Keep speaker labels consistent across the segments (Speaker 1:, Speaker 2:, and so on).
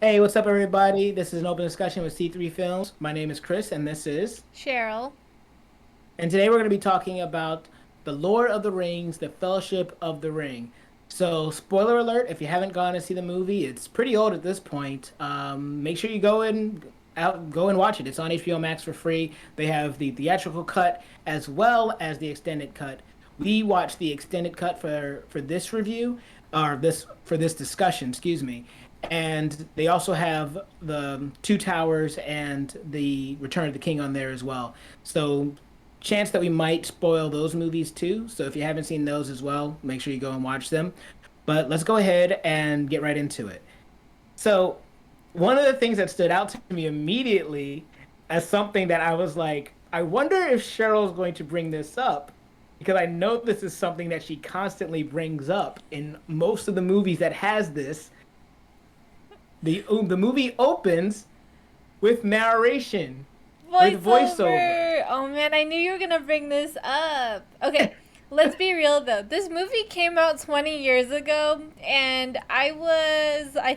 Speaker 1: Hey, what's up, everybody? This is an open discussion with C3 Films. My name is Chris, and this is.
Speaker 2: Cheryl.
Speaker 1: And today we're going to be talking about The Lord of the Rings, The Fellowship of the Ring. So, spoiler alert, if you haven't gone to see the movie, it's pretty old at this point. Make sure you go and watch it. It's on HBO Max for free. They have the theatrical cut as well as the extended cut. We watched the extended cut for this review, or this for this discussion, excuse me. And they also have the Two Towers and the Return of the King on there as well. So chance that we might spoil those movies too. So if you haven't seen those as well, make sure you go and watch them. But let's go ahead and get right into it. So one of the things that stood out to me immediately as something that I was like, I wonder if Cheryl's going to bring this up because I know this is something that she constantly brings up in most of the movies that has this. The movie opens with narration, with voiceover.
Speaker 2: Voiceover. Oh man, I knew you were gonna bring this up. Okay, let's be real though. This movie came out 20 years ago, and I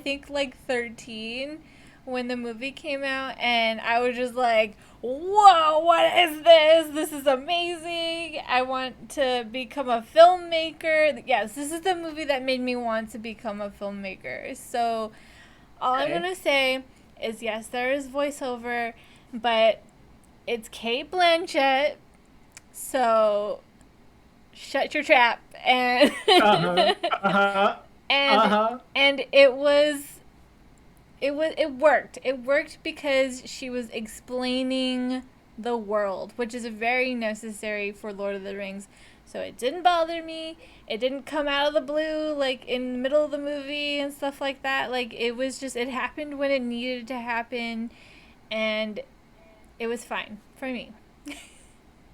Speaker 2: think, like 13 when the movie came out, and I was just like, whoa, what is this? This is amazing. I want to become a filmmaker. Yes, this is the movie that made me want to become a filmmaker. So, all I'm
Speaker 1: Okay.
Speaker 2: gonna say is yes, there is voiceover, but it's Kate Blanchett, so shut your trap and
Speaker 1: Uh-huh. Uh-huh.
Speaker 2: and
Speaker 1: Uh-huh.
Speaker 2: and it worked. It worked because she was explaining the world, which is very necessary for Lord of the Rings. So it didn't bother me. It didn't come out of the blue like in the middle of the movie and stuff like that. Like it was just it happened when it needed to happen and it was fine for me.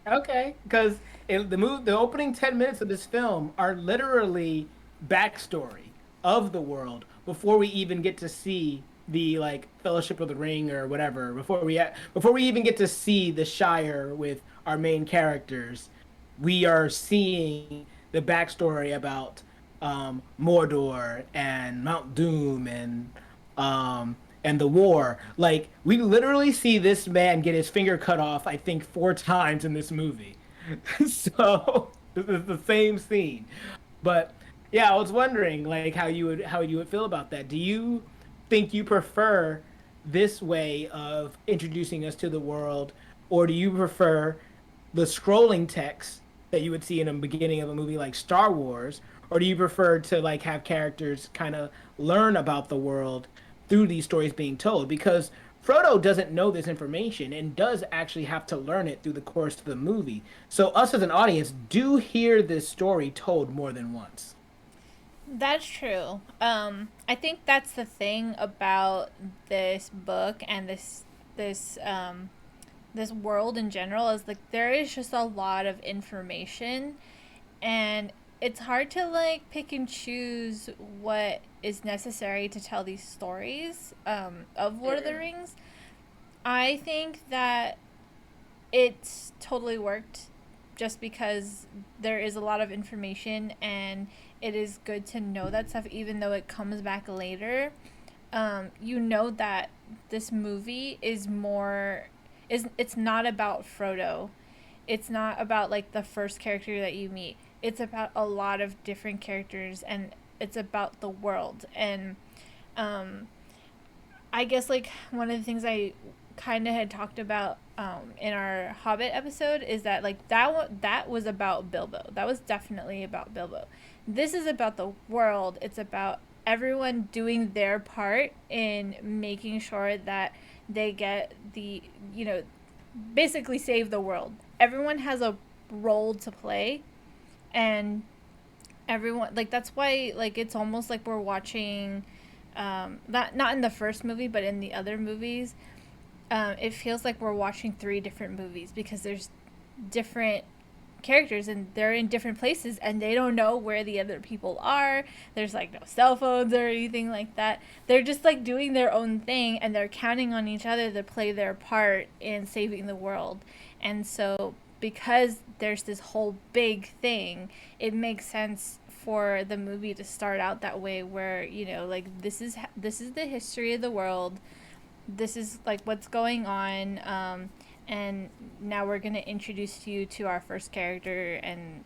Speaker 1: Okay, because the opening 10 minutes of this film are literally backstory of the world before we even get to see the like Fellowship of the Ring or whatever. Before we even get to see the Shire with our main characters, we are seeing the backstory about Mordor and Mount Doom and the war. Like we literally see this man get his finger cut off, I think 4 times in this movie. So this is the same scene. But yeah, I was wondering like how you would feel about that. Do you think you prefer this way of introducing us to the world, or do you prefer the scrolling text that you would see in the beginning of a movie like Star Wars, or do you prefer to like have characters kind of learn about the world through these stories being told? Because Frodo doesn't know this information and does actually have to learn it through the course of the movie. So us as an audience do hear this story told more than once.
Speaker 2: That's true. I think that's the thing about this book and this world in general is like there is just a lot of information and it's hard to like pick and choose what is necessary to tell these stories of Lord of the Rings. I think that it's totally worked just because there is a lot of information and it is good to know that stuff even though it comes back later. You know that this movie is more is it's not about Frodo. It's not about like the first character that you meet. It's about a lot of different characters and it's about the world. And um I guess like one of the things I kind of had talked about in our Hobbit episode is that like that was about Bilbo. That was definitely about Bilbo. This is about the world. It's about everyone doing their part in making sure that they get the basically save the world. Everyone has a role to play, and everyone like that's why like it's almost like we're watching not in the first movie but in the other movies. It feels like we're watching three different movies because there's different characters and they're in different places and they don't know where the other people are. There's like no cell phones or anything like that. They're just like doing their own thing and they're counting on each other to play their part in saving the world. And so because there's this whole big thing, it makes sense for the movie to start out that way, where like this is the history of the world, this is like what's going on, and now we're gonna introduce you to our first character, and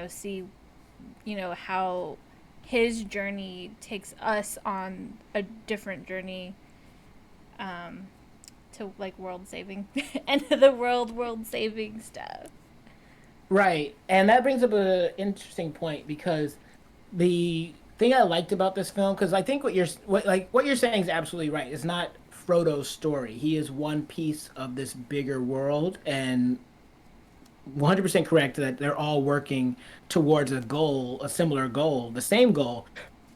Speaker 2: see how his journey takes us on a different journey, um, to like world saving end of the world saving stuff.
Speaker 1: Right. And that brings up an interesting point because the thing I liked about this film, because I think what you're saying is absolutely right. It's not Frodo's story. He is one piece of this bigger world, and 100% correct that they're all working towards a goal, a similar goal, the same goal,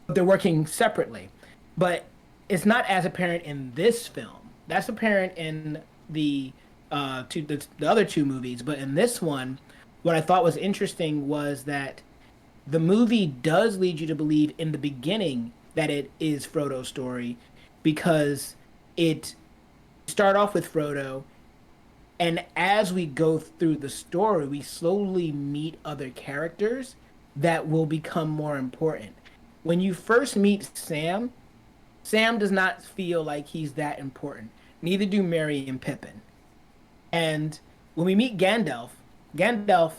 Speaker 1: but they're working separately. But it's not as apparent in this film. That's apparent in the other two movies, but in this one, what I thought was interesting was that the movie does lead you to believe in the beginning that it is Frodo's story because it start off with Frodo, and as we go through the story, we slowly meet other characters that will become more important. When you first meet Sam, Sam does not feel like he's that important. Neither do Merry and Pippin. And when we meet Gandalf, Gandalf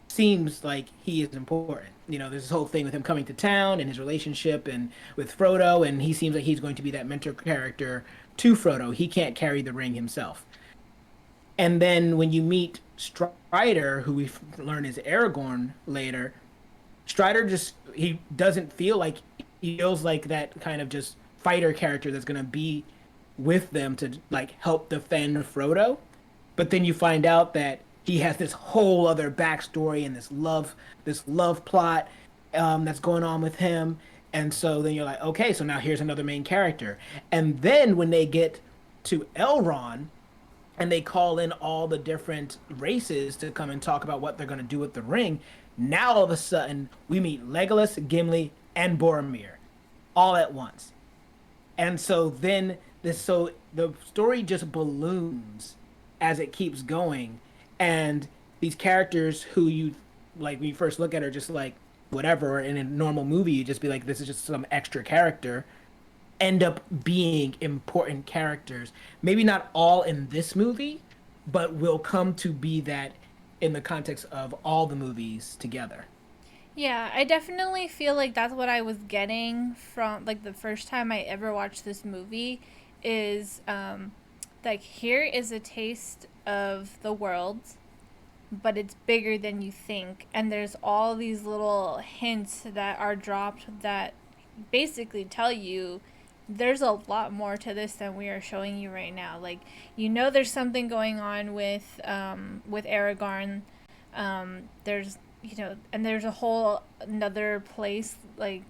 Speaker 1: seems like he is important. There's this whole thing with him coming to town and his relationship and with Frodo, and he seems like he's going to be that mentor character to Frodo. He can't carry the ring himself. And then when you meet Strider, who we learn is Aragorn later, Strider just he doesn't feel like he feels like that kind of just fighter character that's gonna be with them to like help defend Frodo. But then you find out that he has this whole other backstory and this love plot that's going on with him. And so then you're like, okay, so now here's another main character. And then when they get to Elrond and they call in all the different races to come and talk about what they're going to do with the ring, now all of a sudden we meet Legolas, Gimli, and Boromir all at once. And so then the story just balloons as it keeps going, and these characters who you like when you first look at are just like whatever. In a normal movie, you just be like, this is just some extra character. End up being important characters. Maybe not all in this movie, but will come to be that in the context of all the movies together.
Speaker 2: Yeah, I definitely feel like that's what I was getting from like the first time I ever watched this movie is like here is a taste of the world, but it's bigger than you think, and there's all these little hints that are dropped that basically tell you there's a lot more to this than we are showing you right now. Like there's something going on with Aragorn. There's and there's a whole another place like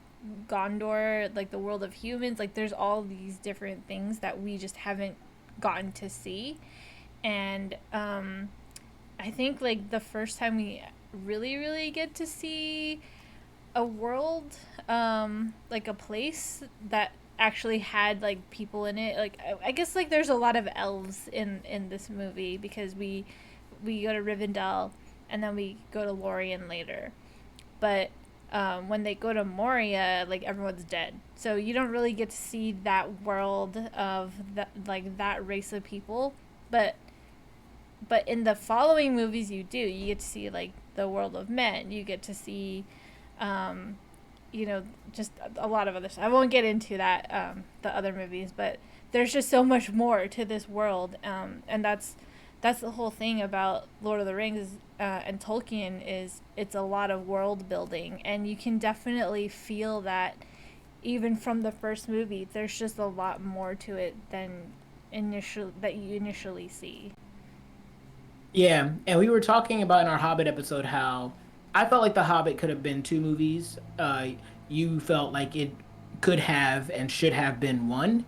Speaker 2: Gondor, like the world of humans. Like there's all these different things that we just haven't gotten to see, and I think like the first time we really get to see a world, like a place that actually had like people in it. Like I guess like there's a lot of elves in this movie because we go to Rivendell and then we go to Lorien later. But when they go to Moria, like everyone's dead, so you don't really get to see that world of that race of people. But in the following movies, you do. You get to see like the world of men. You get to see, um, just a lot of other stuff. I won't get into that the other movies, but there's just so much more to this world, and that's the whole thing about Lord of the Rings and Tolkien is it's a lot of world building, and you can definitely feel that even from the first movie. There's just a lot more to it than you initially see.
Speaker 1: Yeah, and we were talking about in our Hobbit episode how I felt like The Hobbit could have been two movies. You felt like it could have and should have been one.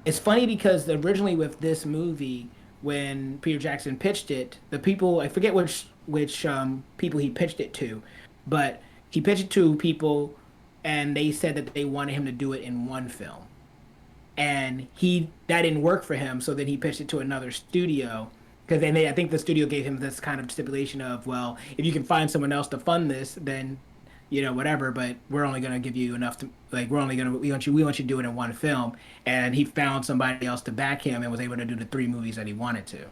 Speaker 1: It's funny because originally with this movie, when Peter Jackson pitched it, the people I forget which people he pitched it to, but he pitched it to people, and they said that they wanted him to do it in one film, and he that didn't work for him, so then he pitched it to another studio. Because then I think the studio gave him this kind of stipulation of, well, if you can find someone else to fund this, then whatever, but we're only gonna give you enough to like we want you to do it in one film. And he found somebody else to back him and was able to do the three movies that he wanted to.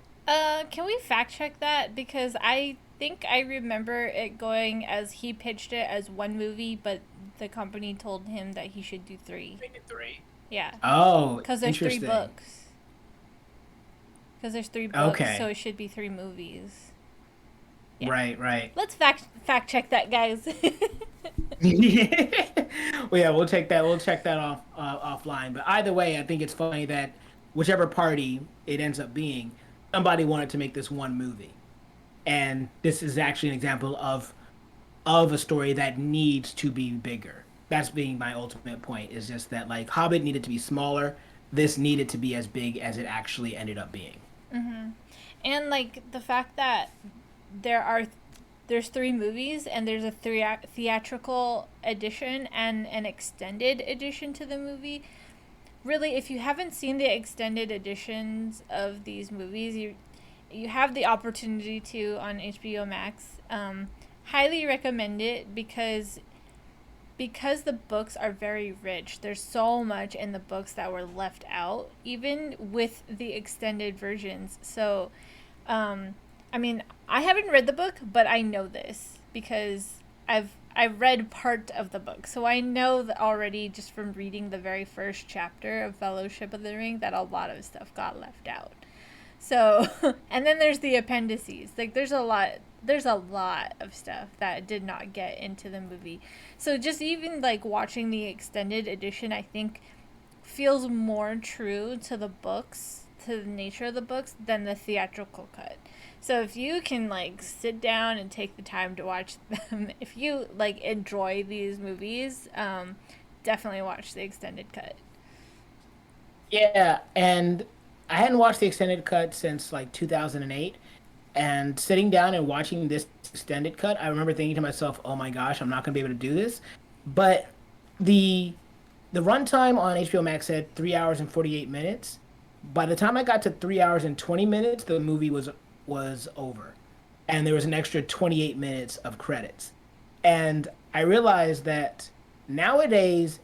Speaker 2: Can we fact check that? Because I think I remember it going as he pitched it as one movie, but the company told him that he should do three.
Speaker 1: Make it three.
Speaker 2: Yeah,
Speaker 1: Oh,
Speaker 2: because there's three
Speaker 1: interesting.
Speaker 2: books. Because there's three books, so
Speaker 1: Okay.
Speaker 2: it should be three movies. Yeah.
Speaker 1: Right, right.
Speaker 2: Let's fact check that, guys.
Speaker 1: Well, yeah, we'll take that. We'll check that offline. But either way, I think it's funny that whichever party it ends up being, somebody wanted to make this one movie, and this is actually an example of a story that needs to be bigger. That's being my ultimate point. Is just that like Hobbit needed to be smaller. This needed to be as big as it actually ended up being.
Speaker 2: And like the fact that there are there's three movies and there's a theatrical edition and an extended edition to the movie. Really, if you haven't seen the extended editions of these movies, you have the opportunity to on HBO Max. Highly recommend it because the books are very rich. There's so much in the books that were left out, even with the extended versions. So, I mean, I haven't read the book, but I know this because I've read part of the book, so I know that already just from reading the very first chapter of Fellowship of the Ring that a lot of stuff got left out. So, and then there's the appendices. Like there's a lot of stuff that did not get into the movie. So just even like watching the extended edition, I think feels more true to the books, to the nature of the books than the theatrical cut. So if you can like sit down and take the time to watch them, if you like enjoy these movies, definitely watch the extended cut.
Speaker 1: Yeah, and I hadn't watched the extended cut since like 2008. And sitting down and watching this extended cut, I remember thinking to myself, "Oh my gosh, I'm not going to be able to do this." But the the runtime on HBO Max said 3 hours and 48 minutes. By the time I got to 3 hours and 20 minutes, the movie was over, and there was an extra 28 minutes of credits. And I realized that nowadays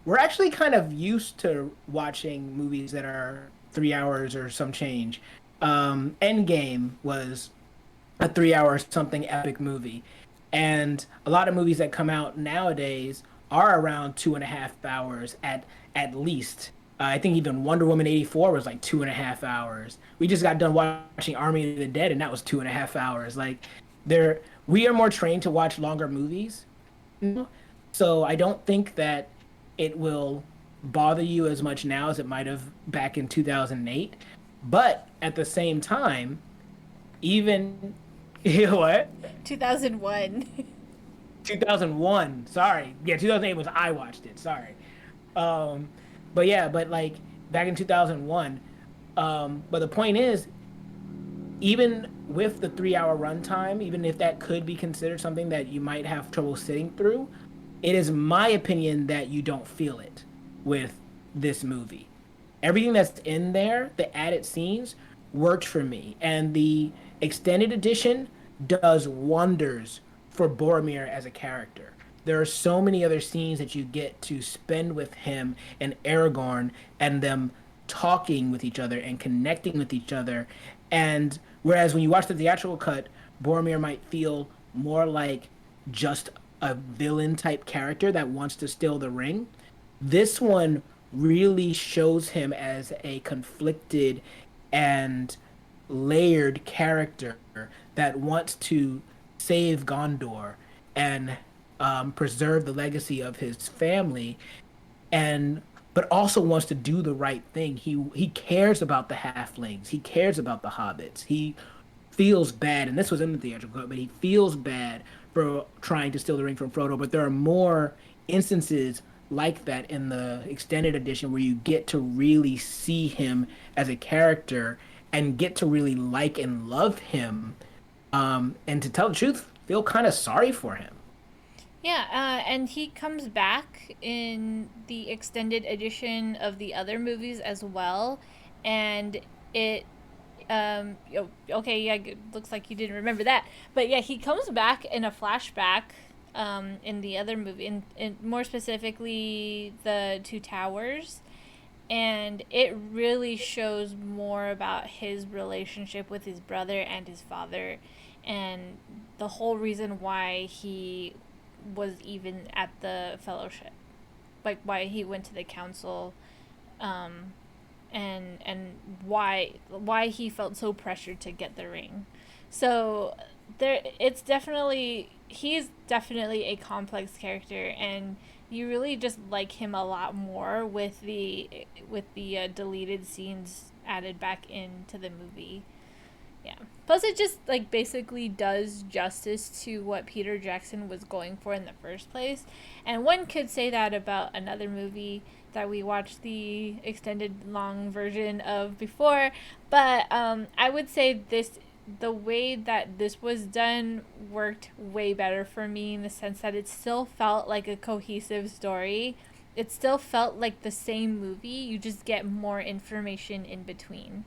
Speaker 1: we're actually kind of used to watching movies that are 3 hours or some change. Endgame was a 3 hour something epic movie. And a lot of movies that come out nowadays are around 2.5 hours at least. I think even Wonder Woman 84 was like 2.5 hours. We just got done watching Army of the Dead, and that was 2.5 hours. Like there, we are more trained to watch longer movies. So I don't think that it will bother you as much now as it might have back in 2008. But at the same time, even what?
Speaker 2: 2001.
Speaker 1: 2001. Sorry. Yeah, 2008 was I watched it. Sorry. Um, but yeah, but like back in 2001. But the point is, even with the 3 hour runtime, even if that could be considered something that you might have trouble sitting through, it is my opinion that you don't feel it with this movie. Everything that's in there, the added scenes, worked for me. And the extended edition does wonders for Boromir as a character. There are so many other scenes that you get to spend with him and Aragorn and them talking with each other and connecting with each other. And whereas when you watch the theatrical cut, Boromir might feel more like just a villain type character that wants to steal the ring. This one really shows him as a conflicted and layered character that wants to save Gondor and preserve the legacy of his family, and but also wants to do the right thing. He cares about the halflings. He cares about the hobbits. He feels bad, and this was in the theatrical cut, but he feels bad for trying to steal the ring from Frodo. But there are more instances like that in the extended edition where you get to really see him as a character and get to really like and love him. And to tell the truth, feel kind of sorry for him.
Speaker 2: Yeah, and he comes back in the extended edition of the other movies as well, and it okay, yeah, looks like you didn't remember that, but yeah, he comes back in a flashback, in the other movie, in more specifically the Two Towers, and it really shows more about his relationship with his brother and his father, and the whole reason why he was even at the fellowship, like why he went to the council, um, and why he felt so pressured to get the ring. So there, it's definitely he's definitely a complex character, and you really just like him a lot more with the deleted scenes added back into the movie. Yeah. Plus, it just like basically does justice to what Peter Jackson was going for in the first place. And one could say that about another movie that we watched the extended long version of before, but I would say the way that this was done worked way better for me in the sense that it still felt like a cohesive story. It still felt like the same movie. You just get more information in between.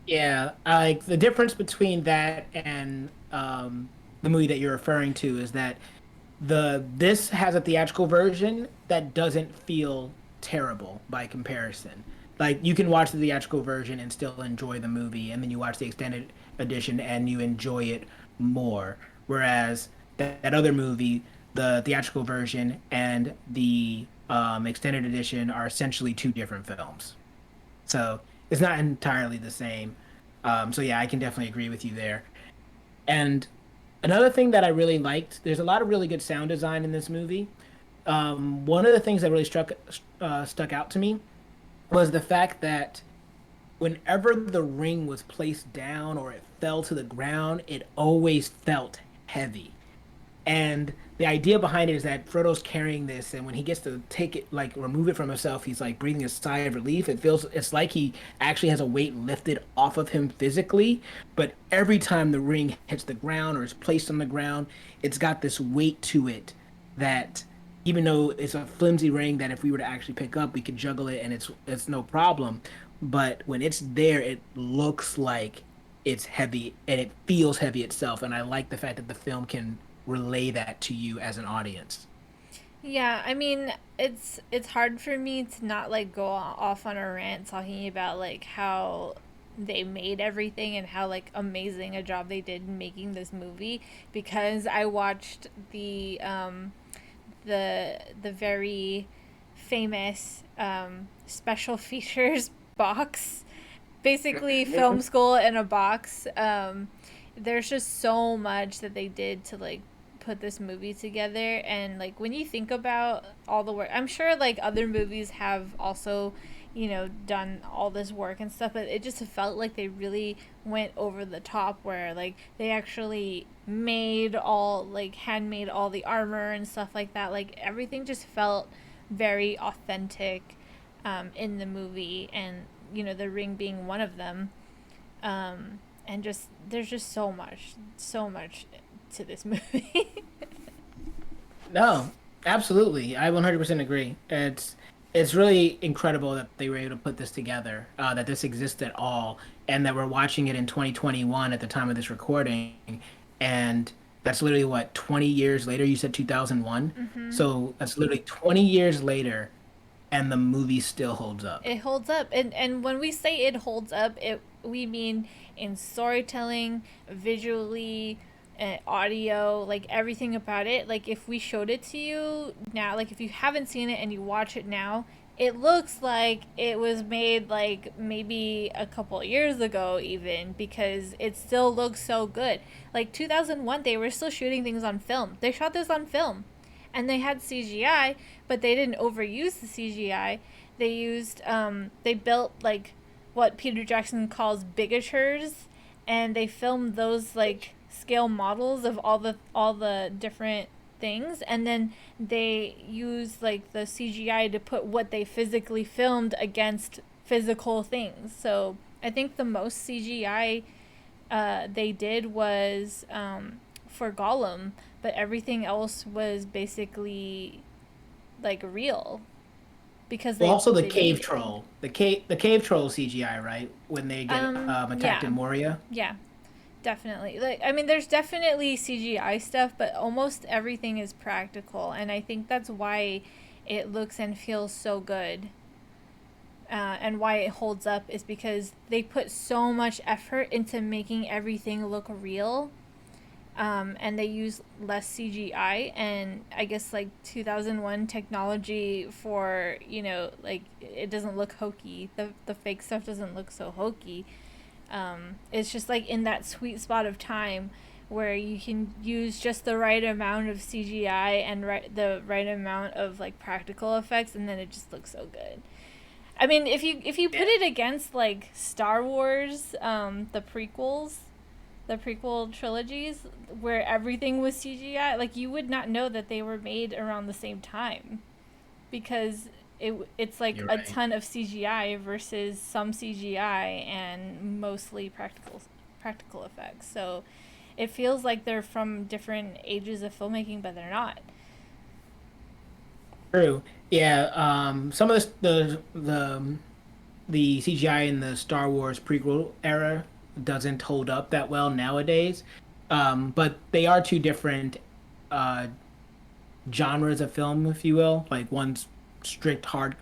Speaker 1: Yeah, like the difference between that and the movie that you're referring to is that the this has a theatrical version that doesn't feel terrible by comparison. Like you can watch the theatrical version and still enjoy the movie, and then you watch the extended edition and you enjoy it more. Whereas that other movie, the theatrical version and the extended edition are essentially two different films. So it's not entirely the same. So yeah, I can definitely agree with you there. And another thing that I really liked, there's a lot of really good sound design in this movie. One of the things that really stuck out to me was the fact that whenever the ring was placed down or it fell to the ground, it always felt heavy. And the idea behind it is that Frodo's carrying this, and when he gets to take it, like remove it from himself, he's like breathing a sigh of relief. It's like he actually has a weight lifted off of him physically. But every time the ring hits the ground or is placed on the ground, it's got this weight to it that even though it's a flimsy ring that if we were to actually pick up, we could juggle it and it's no problem. But when it's there, it looks like it's heavy and it feels heavy itself. And I like the fact that the film can relay that to you as an audience.
Speaker 2: Yeah, I mean, it's hard for me to not like go off on a rant talking about like how they made everything and how like amazing a job they did in making this movie because I watched the very famous special features box, basically film school in a box. There's just so much that they did to like put this movie together, and like when you think about all the work, I'm sure like other movies have also, you know, done all this work and stuff, but it just felt like they really went over the top where like they actually made all like handmade all the armor and stuff like that. Like everything just felt very authentic in the movie, and you know the ring being one of them. And just there's just so much to this movie.
Speaker 1: No, absolutely. I 100% agree. It's really incredible that they were able to put this together, that this exists at all, and that we're watching it in 2021 at the time of this recording. And that's literally what, 20 years later? You said 2001.
Speaker 2: Mm-hmm.
Speaker 1: So that's literally 20 years later, and the movie still holds up.
Speaker 2: It holds up, and when we say it holds up, it we mean in storytelling, visually, audio, like everything about it. Like if we showed it to you now, like if you haven't seen it and you watch it now, it looks like it was made like maybe a couple years ago even because it still looks so good. Like 2001 they were still shooting things on film. They shot this on film and they had CGI, but they didn't overuse the CGI. They built like what Peter Jackson calls bigatures, and they filmed those like scale models of all the different things, and then they used like the CGI to put what they physically filmed against physical things. So I think the most CGI they did was for Gollum, but everything else was basically like real because
Speaker 1: Well, also the
Speaker 2: they made
Speaker 1: cave
Speaker 2: it.
Speaker 1: troll, the cave troll CGI, right? When they get attacked
Speaker 2: Yeah,
Speaker 1: in Moria.
Speaker 2: yeah. Definitely. Like, I mean, there's definitely CGI stuff, but almost everything is practical, and I think that's why it looks and feels so good. And why it holds up is because they put so much effort into making everything look real, and they use less CGI. And I guess like 2001 technology for, like, it doesn't look hokey. The fake stuff doesn't look so hokey. It's just like in that sweet spot of time where you can use just the right amount of CGI and the right amount of like practical effects, and then it just looks so good. I mean, if you put
Speaker 1: Yeah.
Speaker 2: it against like Star Wars, the prequel trilogies, where everything was CGI, like you would not know that they were made around the same time because it's like
Speaker 1: You're
Speaker 2: a
Speaker 1: right.
Speaker 2: ton of CGI versus some CGI and mostly practical effects. So it feels like they're from different ages of filmmaking, but they're not.
Speaker 1: True. Yeah. Some of the CGI in the Star Wars prequel era doesn't hold up that well nowadays. But they are two different uh genres of film, if you will. Like one's strict hard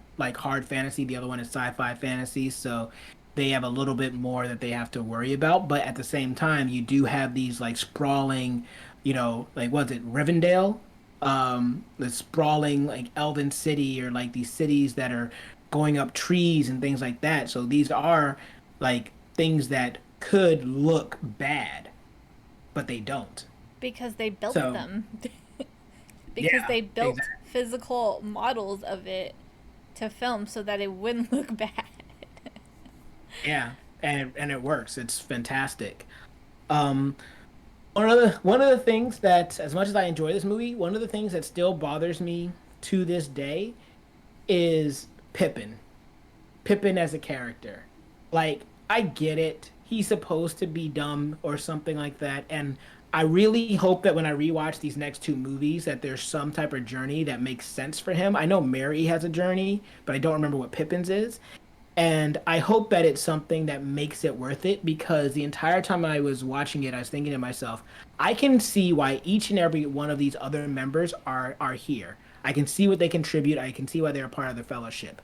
Speaker 1: fantasy, the other one is sci-fi fantasy. So they have a little bit more that they have to worry about. But at the same time, you do have these like sprawling, like was it Rivendell? The sprawling like Elven city or like these cities that are going up trees and things like that. So these are like things that could look bad, but they don't.
Speaker 2: Because they built
Speaker 1: So
Speaker 2: them. Because
Speaker 1: yeah,
Speaker 2: they built
Speaker 1: exactly.
Speaker 2: physical models of it to film so that it wouldn't look bad.
Speaker 1: Yeah, and it works. It's fantastic. Um, one of the things that, as much as I enjoy this movie, one of the things that still bothers me to this day is Pippin. Pippin as a character. Like, I get it. He's supposed to be dumb or something like that, and I really hope that when I rewatch these next two movies, that there's some type of journey that makes sense for him. I know Mary has a journey, but I don't remember what Pippin's is. And I hope that it's something that makes it worth it because the entire time I was watching it, I was thinking to myself, I can see why each and every one of these other members are here. I can see what they contribute. I can see why they're a part of the fellowship.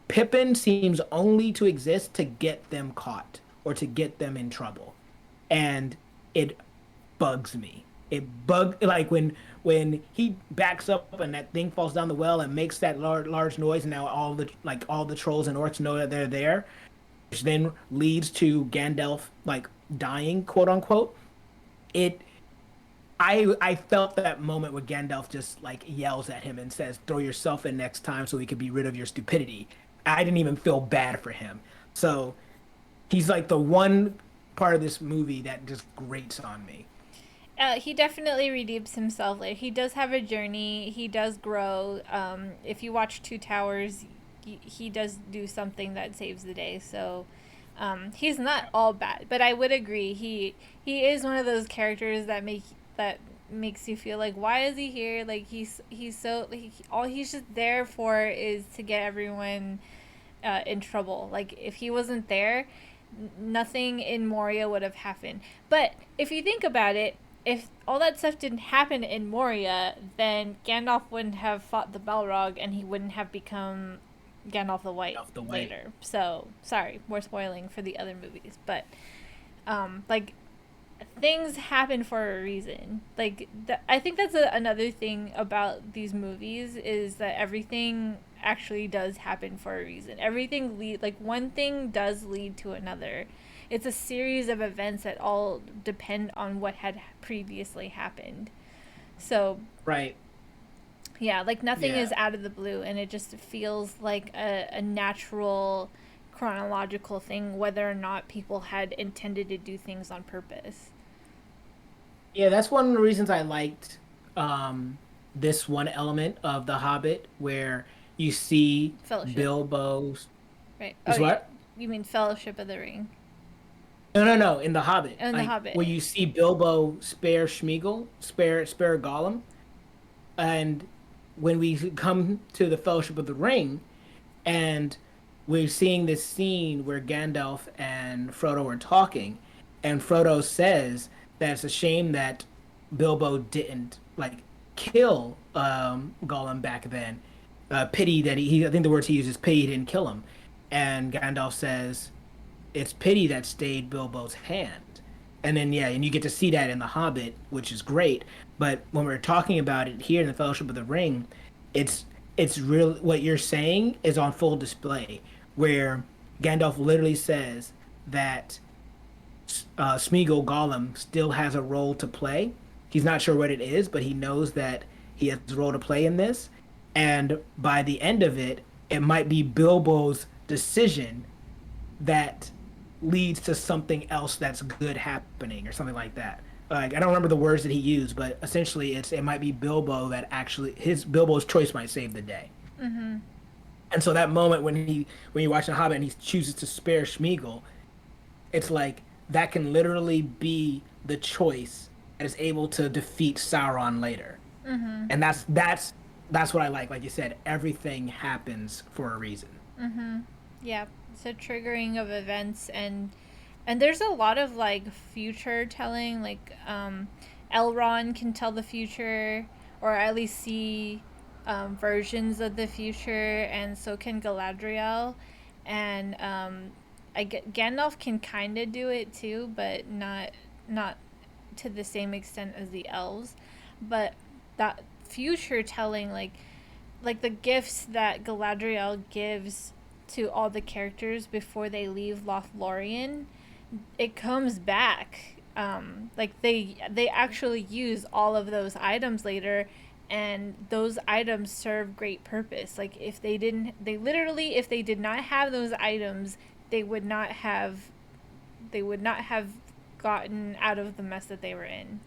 Speaker 1: Pippin seems only to exist to get them caught or to get them in trouble. And it bugs me. It bug like when he backs up and that thing falls down the well and makes that large noise, and now all the trolls and orcs know that they're there, which then leads to Gandalf like dying, quote unquote. It I felt that moment where Gandalf just like yells at him and says, "Throw yourself in next time so we could be rid of your stupidity." I didn't even feel bad for him. So he's like the one part of this movie that just grates on me.
Speaker 2: He definitely redeems himself later. He does have a journey. He does grow. If you watch Two Towers, he does do something that saves the day. So he's not all bad. But I would agree he is one of those characters that makes you feel like, why is he here? Like he's so all he's just there for is to get everyone in trouble. Like if he wasn't there, nothing in Moria would have happened. But if you think about it, if all that stuff didn't happen in Moria, then Gandalf wouldn't have fought the Balrog, and he wouldn't have become Gandalf the White
Speaker 1: Off the way.
Speaker 2: later. So sorry, we're spoiling for the other movies, but like things happen for a reason. Like I think that's another thing about these movies is that everything actually does happen for a reason. Everything lead like one thing does lead to another. It's a series of events that all depend on what had previously happened. So
Speaker 1: Right.
Speaker 2: yeah, like nothing
Speaker 1: Yeah.
Speaker 2: is out of the blue, and it just feels like a natural chronological thing, whether or not people had intended to do things on purpose.
Speaker 1: Yeah, that's one of the reasons I liked this one element of The Hobbit where you see
Speaker 2: Fellowship,
Speaker 1: Bilbo's
Speaker 2: right? Oh,
Speaker 1: is what?
Speaker 2: you mean Fellowship of the Ring
Speaker 1: No, no, no, in The Hobbit.
Speaker 2: and The
Speaker 1: Like
Speaker 2: Hobbit?
Speaker 1: where you see Bilbo spare Gollum, and when we come to the Fellowship of the Ring and we're seeing this scene where Gandalf and Frodo are talking, And Frodo says that it's a shame that Bilbo didn't like kill Gollum back then. Pity that I think the words he uses, pity he didn't kill him. And Gandalf says it's pity that stayed Bilbo's hand. And then yeah, and you get to see that in The Hobbit, which is great. But when we're talking about it here in the Fellowship of the Ring, it's it's real what you're saying is on full display, where Gandalf literally says that Smeagol Gollum still has a role to play. He's not sure what it is, but he knows that he has a role to play in this. And by the end of it, it might be Bilbo's decision that leads to something else that's good happening or something like that. Like I don't remember the words that he used, but essentially it might be Bilbo that actually his Bilbo's choice might save the day.
Speaker 2: Mm-hmm.
Speaker 1: And so that moment when you watch The Hobbit and he chooses to spare Smeagol, it's like that can literally be the choice that is able to defeat Sauron later.
Speaker 2: Mm-hmm.
Speaker 1: And that's what I like. Like you said, everything happens for a reason.
Speaker 2: Mm-hmm. Yeah. It's a triggering of events, and there's a lot of like future telling. Like Elrond can tell the future, or at least see versions of the future, and so can Galadriel, and Gandalf can kind of do it too, but not to the same extent as the elves. But that future telling, like the gifts that Galadriel gives to all the characters before they leave Lothlorien, it comes back. Like they actually use all of those items later, and those items serve great purpose. Like if they didn't, they literally, if they did not have those items, they would not have, they would not have gotten out of the mess that they were in.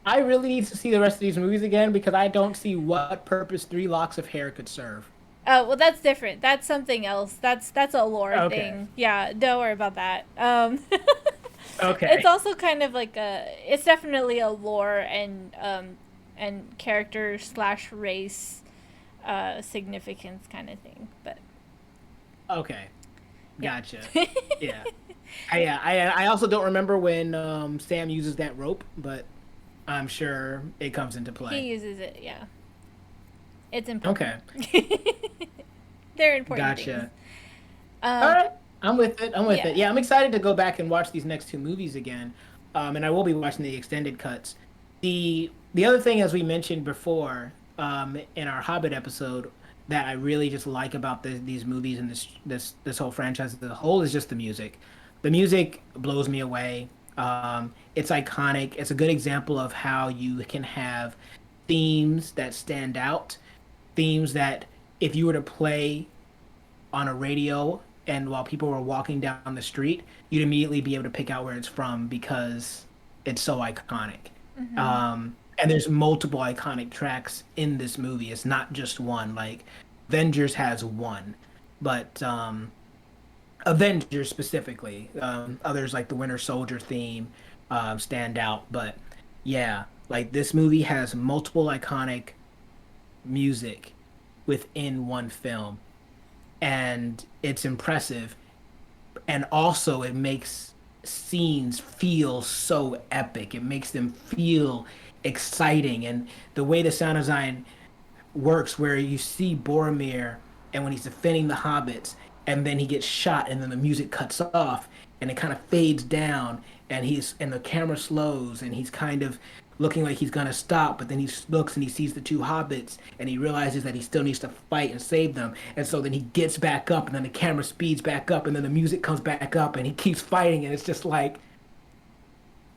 Speaker 1: I really need to see the rest of these movies again because I don't see what purpose 3 locks of hair could serve.
Speaker 2: Oh well, that's different. That's something else. That's a lore
Speaker 1: Okay.
Speaker 2: thing. Yeah, don't worry about that. It's
Speaker 1: Okay.
Speaker 2: also kind of like a. It's definitely a lore and character slash race significance kind of thing. But
Speaker 1: Okay.
Speaker 2: yeah.
Speaker 1: Gotcha. Yeah. I also don't remember when Sam uses that rope, but I'm sure it comes into
Speaker 2: He
Speaker 1: play.
Speaker 2: uses it. Yeah, it's important.
Speaker 1: Okay.
Speaker 2: They're important things.
Speaker 1: Gotcha. All
Speaker 2: Um.
Speaker 1: right. I'm with it. I'm with it.
Speaker 2: Yeah.
Speaker 1: Yeah, I'm excited to go back and watch these next 2 movies again. And I will be watching the extended cuts. The other thing, as we mentioned before, in our Hobbit episode, that I really just like about these movies and this whole franchise as a whole is just the music. The music blows me away. It's iconic. It's a good example of how you can have themes that stand out, themes that if you were to play on a radio and while people were walking down the street, you'd immediately be able to pick out where it's from because it's so iconic.
Speaker 2: Mm-hmm.
Speaker 1: And there's multiple iconic tracks in this movie. It's not just one. Like Avengers has one, but Avengers specifically, others like the Winter Soldier theme stand out. But yeah, like this movie has multiple iconic music within one film, and it's impressive. And also, it makes scenes feel so epic. It makes them feel exciting, and the way the sound design works where you see Boromir and when he's defending the hobbits and then he gets shot and then the music cuts off and it kind of fades down and the camera slows and he's kind of looking like he's gonna stop, but then he looks and he sees the 2 hobbits and he realizes that he still needs to fight and save them, and so then he gets back up and then the camera speeds back up and then the music comes back up and he keeps fighting, and it's just like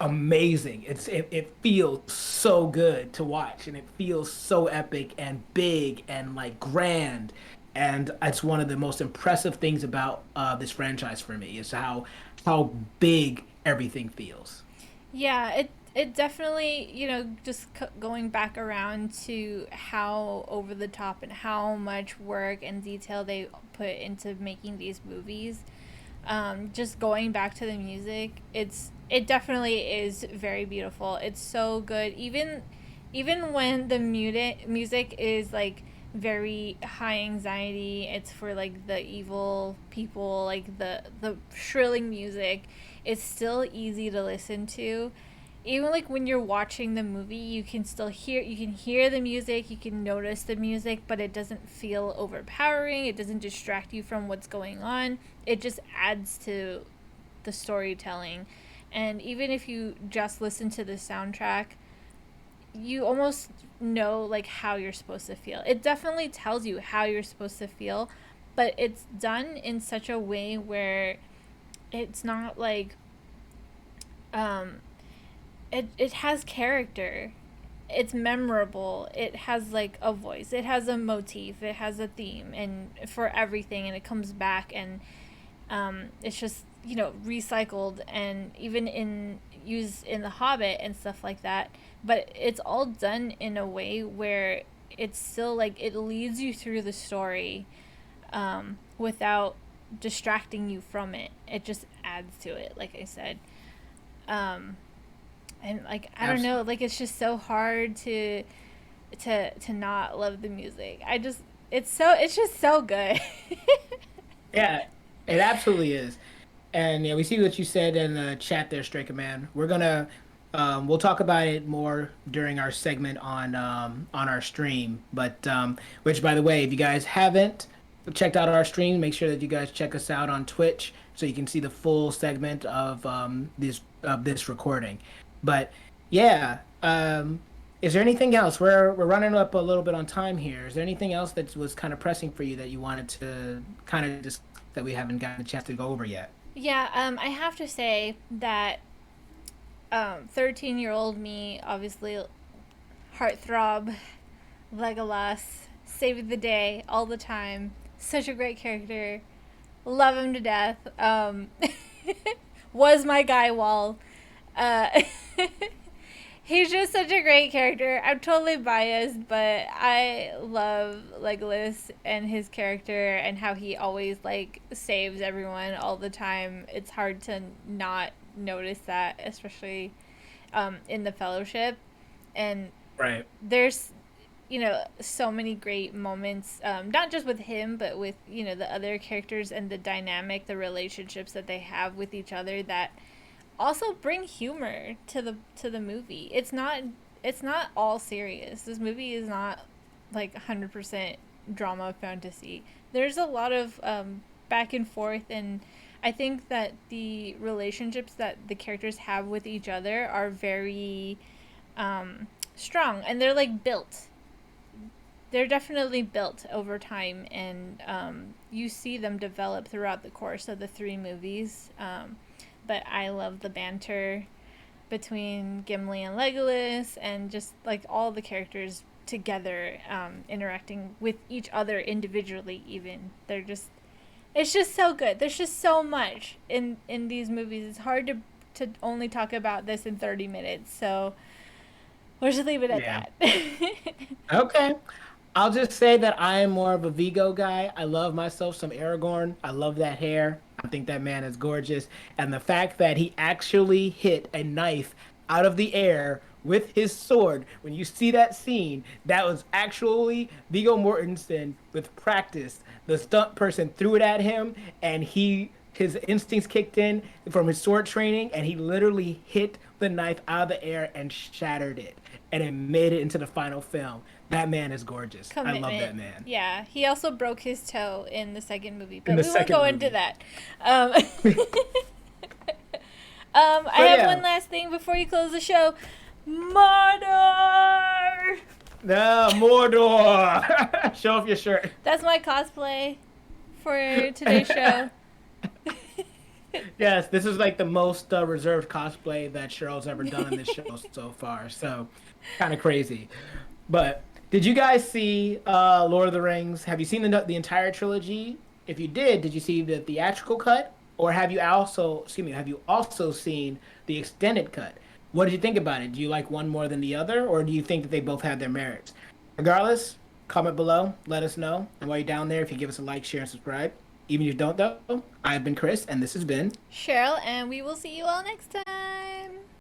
Speaker 1: amazing. It feels so good to watch, and it feels so epic and big and like grand. And it's one of the most impressive things about this franchise for me is how big everything feels.
Speaker 2: Yeah, it definitely, just going back around to how over the top and how much work and detail they put into making these movies. Just going back to the music, it definitely is very beautiful. It's so good. Even when the music is like very high anxiety. It's for like the evil people, like the shrilling music. It's still easy to listen to. Even like when you're watching the movie, you can hear the music, you can notice the music, but it doesn't feel overpowering. It doesn't distract you from what's going on. It just adds to the storytelling. And even if you just listen to the soundtrack, you almost know like how you're supposed to feel. It definitely tells you how you're supposed to feel, but it's done in such a way where it's not like um it has character. It's memorable. It has like a voice. It has a motif. It has a theme and for everything, and it comes back, and it's just recycled and even in used in the Hobbit and stuff like that. But it's all done in a way where it's still like it leads you through the story without distracting you from it. It just adds to it, like I said. Um, and like I don't know,
Speaker 1: Absolutely.
Speaker 2: like it's just so hard to not love the music. It's just so good.
Speaker 1: Yeah, it absolutely is. And yeah, we see what you said in the chat there, Striker Man. We'll talk about it more during our segment on our stream. But which, by the way, if you guys haven't checked out our stream, make sure that you guys check us out on Twitch so you can see the full segment of this recording. But yeah, is there anything else? We're running up a little bit on time here. Is there anything else that was kind of pressing for you that you wanted to kind of just that we haven't gotten a chance to go over yet?
Speaker 2: Yeah, I have to say that 13-year-old me, obviously, heartthrob, Legolas, saving the day all the time. Such a great character. Love him to death. Was my guy Wall. Uh, he's just such a great character. I'm totally biased, but I love Legolas and his character and how he always like saves everyone all the time. It's hard to not notice that, especially in the Fellowship. And
Speaker 1: Right.
Speaker 2: there's so many great moments, not just with him but with the other characters and the dynamic, the relationships that they have with each other that also bring humor to the movie. It's not all serious. This movie is not like 100% drama fantasy. There's a lot of back and forth, and I think that the relationships that the characters have with each other are very strong, and they're like built. They're definitely built over time, and you see them develop throughout the course of the three movies. But I love the banter between Gimli and Legolas, and just like all the characters together, interacting with each other individually. Even it's just so good. There's just so much in these movies. It's hard to only talk about this in 30 minutes. So we'll just leave it at
Speaker 1: Yeah.
Speaker 2: that.
Speaker 1: Okay. I'll just say that I am more of a Vigo guy. I love myself some Aragorn. I love that hair. I think that man is gorgeous. And the fact that he actually hit a knife out of the air with his sword, when you see that scene, that was actually Vigo Mortensen with practice. The stunt person threw it at him, and his instincts kicked in from his sword training, and he literally hit the knife out of the air and shattered it, and it made it into the final film. That man is gorgeous. I love
Speaker 2: Commitment.
Speaker 1: that man.
Speaker 2: Yeah, he also broke his toe in the second movie,
Speaker 1: In
Speaker 2: but
Speaker 1: the
Speaker 2: we won't
Speaker 1: second
Speaker 2: go into
Speaker 1: movie.
Speaker 2: that.
Speaker 1: But
Speaker 2: I have
Speaker 1: yeah,
Speaker 2: one last thing before you close the show. Mordor.
Speaker 1: no, Mordor. Show off your shirt.
Speaker 2: That's my cosplay for today's show.
Speaker 1: Yes, this is like the most reserved cosplay that Cheryl's ever done on this show so far. So kind of crazy. But did you guys see Lord of the Rings? Have you seen the entire trilogy? If you did you see the theatrical cut, or have you also seen the extended cut? What did you think about it? Do you like one more than the other, or do you think that they both have their merits? Regardless, comment below, let us know. And while you're down there, if you give us a like, share, and subscribe. Even if you don't, though, I've been Chris, and this has been
Speaker 2: Cheryl, and we will see you all next time.